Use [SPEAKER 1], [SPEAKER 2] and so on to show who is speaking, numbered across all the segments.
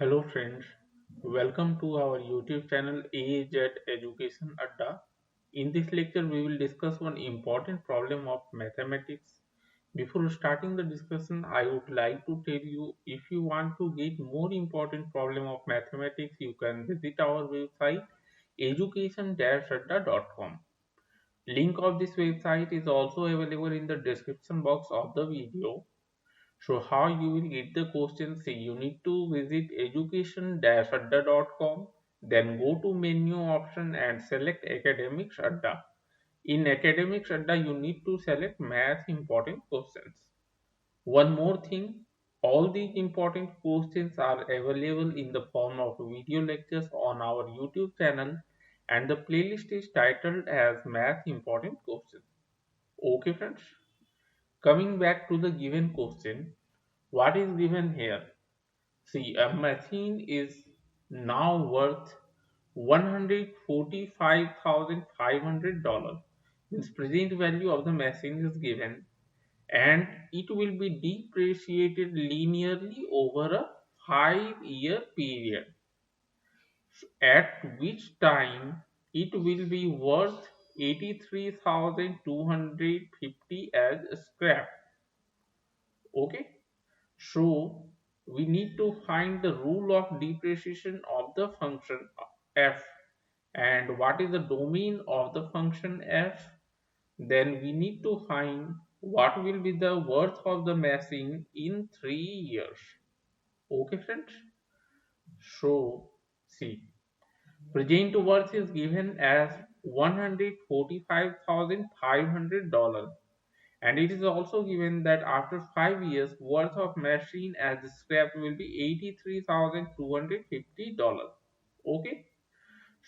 [SPEAKER 1] Hello friends, welcome to our YouTube channel AZ Education Adda. In this lecture we will discuss one important problem of mathematics. Before starting the discussion I would like to tell you if you want to get more important problem of mathematics you can visit our website education-adda.com. Link of this website is also available in the description box of the video. So how you will get the questions? See, you need to visit education-adda.com, then go to menu option and select Academics Adda. In Academics Adda, you need to select math important questions. One more thing, all these important questions are available in the form of video lectures on our YouTube channel and the playlist is titled as Math Important Questions. Okay friends, coming back to the given question, what is given here? See, a machine is now worth $145,500. Its present value of the machine is given and it will be depreciated linearly over a 5-year period, at which time it will be worth 83,250 as scrap. Okay. So we need to find the rule of depreciation of the function f, and what is the domain of the function f. Then we need to find what will be the worth of the machine in 3 years. Okay friends, so see, present worth is given as $145,500, and it is also given that after 5 years worth of machine as scrap will be $83,250. Okay,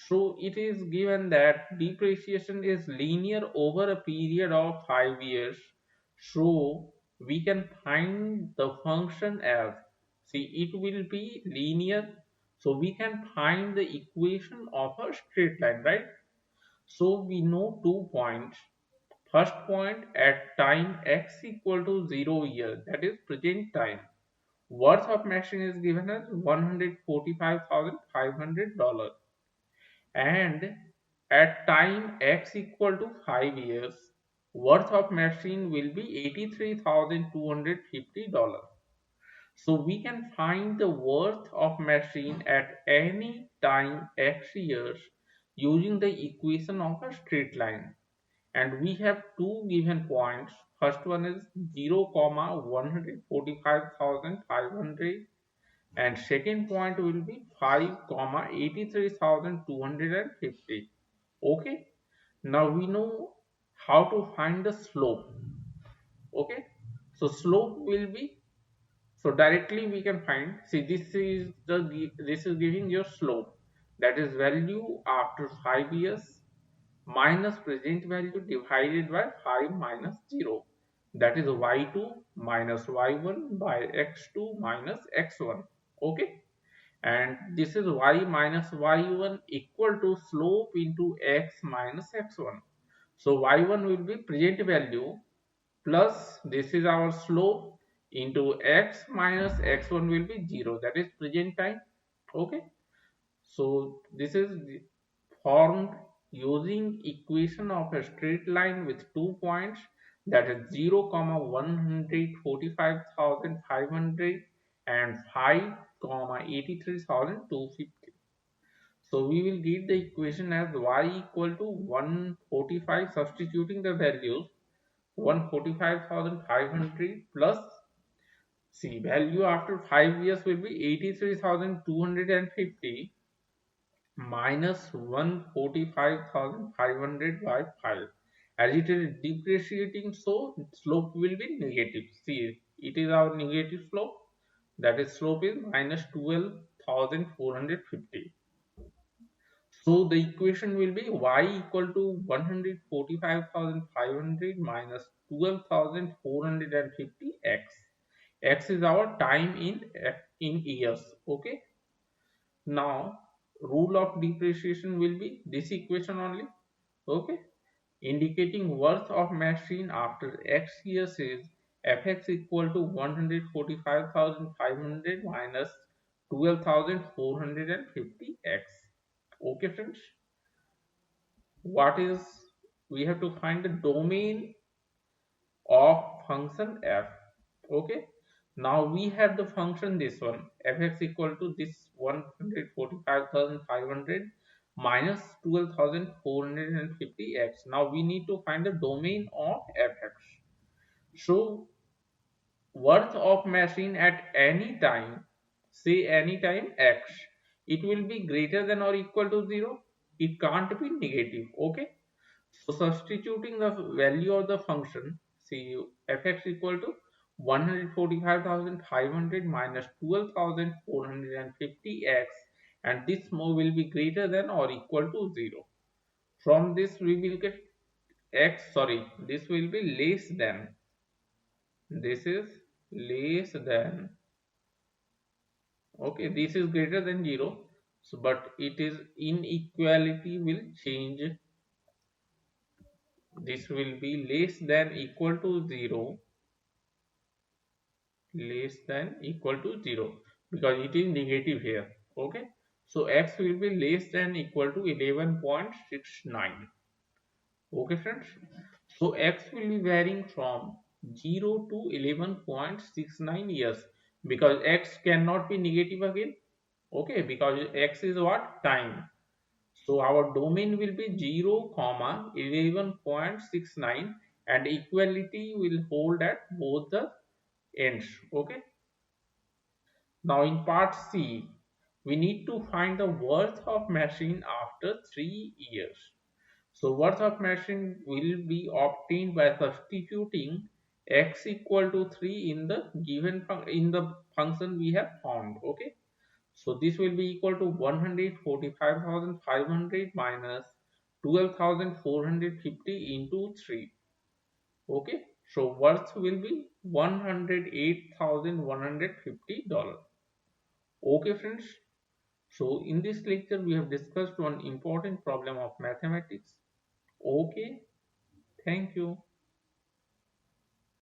[SPEAKER 1] so it is given that depreciation is linear over a period of 5 years, so we can find the function as, see, it will be linear, so we can find the equation of a straight line, right? So we know 2 points. First point, at time x equal to 0 year, that is present time, worth of machine is given as $145,500, and at time x equal to 5 years, worth of machine will be $83,250. So we can find the worth of machine at any time x years using the equation of a straight line, and we have two given points. First one is 0 comma 145,500, and second point will be 5 comma 83,250. Okay, now we know how to find the slope. Okay, so slope will be, so directly we can find, see, this is giving your slope, that is value after 5 years minus present value divided by 5 minus 0, that is y2 minus y1 by x2 minus x1. Okay, and this is y minus y1 equal to slope into x minus x1. So y1 will be present value plus this is our slope into x minus x1 will be 0, that is present time. Okay, so this is formed using equation of a straight line with 2 points, that is 0 comma 145,500 and 5 comma 83,250. So we will get the equation as y equal to 145, substituting the values, 145,500 plus, see, value after 5 years will be 83,250 minus 145,500 by 5. As it is depreciating, so slope will be negative. See, it is our negative slope, that is slope is minus 12,450. So the equation will be y equal to 145,500 minus 12,450 x. X is our time in years. Okay. Now rule of depreciation will be this equation only. Okay. Indicating worth of machine after x years is fx equal to 145,500 minus 12,450x. Okay friends, what is, we have to find the domain of function f. Okay, now we have the function this one fx equal to this 145,500 minus 12,450x. Now we need to find the domain of fx. So worth of machine at any time, say any time x, it will be greater than or equal to 0. It can't be negative. Okay, so substituting the value of the function, see fx equal to 145,500 minus 12,450x, and this more will be greater than or equal to 0. From this we will get x, sorry, this will be less than, this is less than, okay, this is greater than 0. So but it is inequality will change, this will be less than equal to 0, less than equal to 0 because it is negative here. Okay, so x will be less than equal to 11.69. Okay friends, so x will be varying from 0 to 11.69 years because x cannot be negative again. Okay, because x is what, time. So our domain will be 0 comma 11.69 and equality will hold at both the ends. Okay, now in part C, we need to find the worth of machine after 3 years. So worth of machine will be obtained by substituting x equal to 3 in the given in the function we have found. Okay, so this will be equal to 145,500 minus 12,450 into 3. Okay, so worth will be $108,150. Okay friends, so in this lecture we have discussed one important problem of mathematics. Okay, thank you.